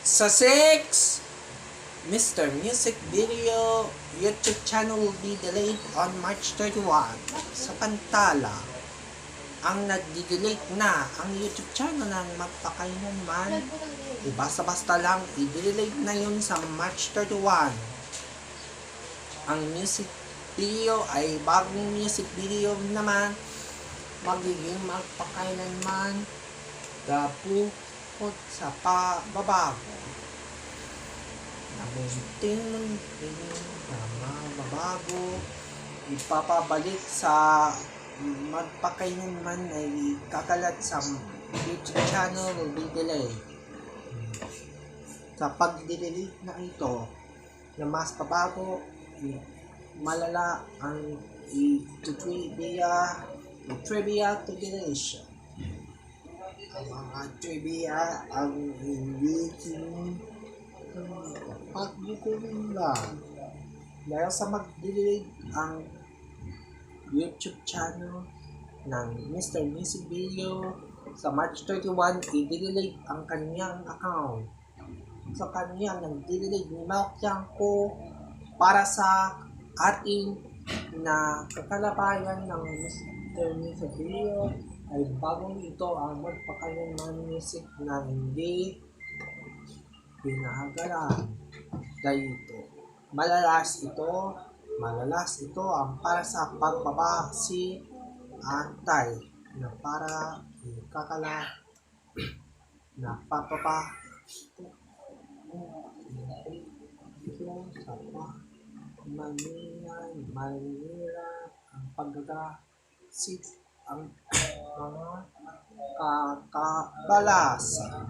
Sa 6, Mr. Music Video YouTube channel will be delayed on March 31. Sa Pantala, ang nag-delete na ang YouTube channel ng Magpakailanman. Basta-basta lang, i-delete na yun sa March 31. Ang music video ay bagong music video naman, magiging Magpakailanman gapukot sa pababago. Namunting na mababago, ipapabalik sa Magpakailanman ay kakalat sa YouTube channel will be delayed. Sa pag-delete na ito, na mas pabago, malala ang trivia to generation. Ang mga trivia ang hindi pagbukulong dahil sa mag-delete ang YouTube channel ng Mr. Music Video sa March 31, i-delete ang kanyang account. Sa kanyang nag-delete ni Mark Yanko para sa ating na kakalabayan ng Mr. Music Video ay bagong ito ang Magpakailanman music na hindi pinahagalan. Dahil ito, malalas ito ang para sa pagbabasi antay na para kakala na papapa sa manira ang paggagasip ang mga kakabalasan.